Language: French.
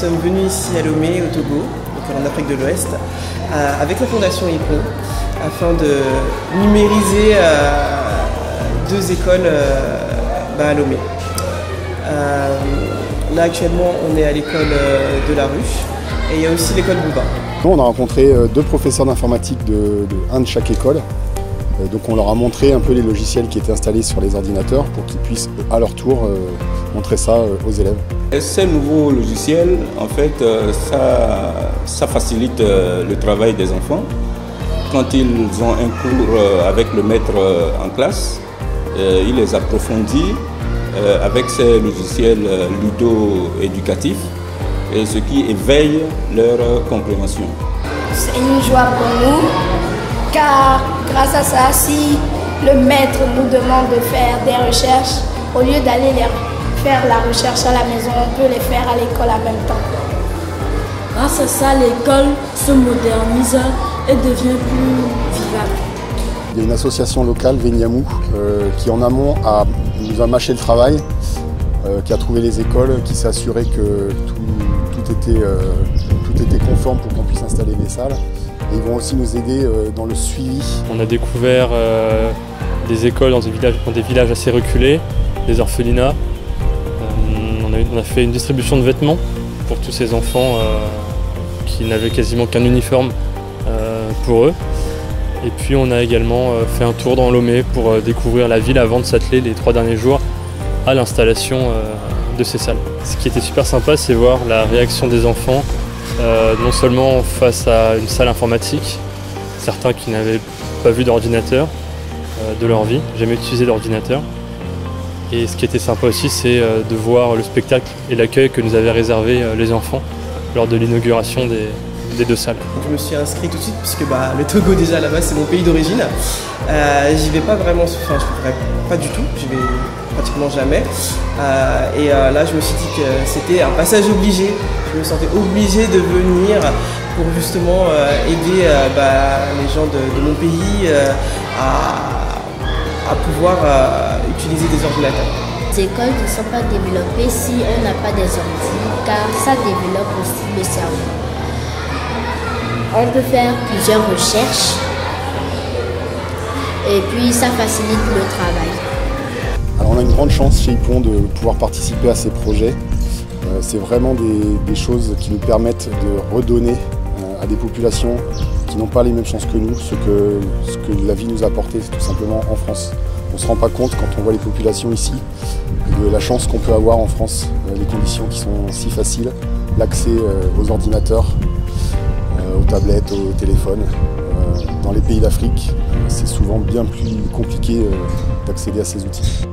sommes venus ici à Lomé, au Togo, donc en Afrique de l'Ouest, avec la Fondation IPRO, afin de numériser 2 écoles à Lomé. Là actuellement on est à l'école de la Ruche et il y a aussi l'école Bouba. On a rencontré 2 professeurs d'informatique un de chaque école. Donc on leur a montré un peu les logiciels qui étaient installés sur les ordinateurs pour qu'ils puissent à leur tour montrer ça aux élèves. Et ces nouveaux logiciels, en fait, ça facilite le travail des enfants. Quand ils ont un cours avec le maître en classe, il les approfondit avec ces logiciels ludo-éducatifs, et ce qui éveille leur compréhension. C'est une joie pour nous, car grâce à ça, si le maître nous demande de faire des recherches, au lieu d'aller faire la recherche à la maison, on peut les faire à l'école en même temps. Grâce à ça, l'école se modernise et devient plus vivable. Il y a une association locale, Venyamou, qui en amont nous a mâché le travail, qui a trouvé les écoles, qui s'est assuré que tout était conforme pour qu'on puisse installer les salles. Et ils vont aussi nous aider dans le suivi. On a découvert des écoles dans des villages assez reculés, des orphelinats. On a fait une distribution de vêtements pour tous ces enfants qui n'avaient quasiment qu'un uniforme pour eux. Et puis on a également fait un tour dans Lomé pour découvrir la ville avant de s'atteler les 3 derniers jours à l'installation de ces salles. Ce qui était super sympa, c'est voir la réaction des enfants, non seulement face à une salle informatique, certains qui n'avaient pas vu d'ordinateur de leur vie, jamais utilisé d'ordinateur. Et ce qui était sympa aussi, c'est de voir le spectacle et l'accueil que nous avaient réservé les enfants lors de l'inauguration des 2 salles. Je me suis inscrit tout de suite puisque le Togo déjà là-bas c'est mon pays d'origine. J'y vais pas vraiment, je ne vais pas du tout, j'y vais pratiquement jamais. Là je me suis dit que c'était un passage obligé. Je me sentais obligé de venir pour justement aider les gens de mon pays à pouvoir utiliser des ordinateurs. Les écoles ne sont pas développées si on n'a pas des ordi, car ça développe aussi le cerveau. On peut faire plusieurs recherches et puis ça facilite le travail. Alors on a une grande chance chez IPRO de pouvoir participer à ces projets. C'est vraiment des choses qui nous permettent de redonner à des populations qui n'ont pas les mêmes chances que nous, ce que la vie nous a apporté tout simplement en France. On ne se rend pas compte quand on voit les populations ici de la chance qu'on peut avoir en France, les conditions qui sont si faciles, l'accès aux ordinateurs, aux tablettes, aux téléphones. Dans les pays d'Afrique, c'est souvent bien plus compliqué d'accéder à ces outils.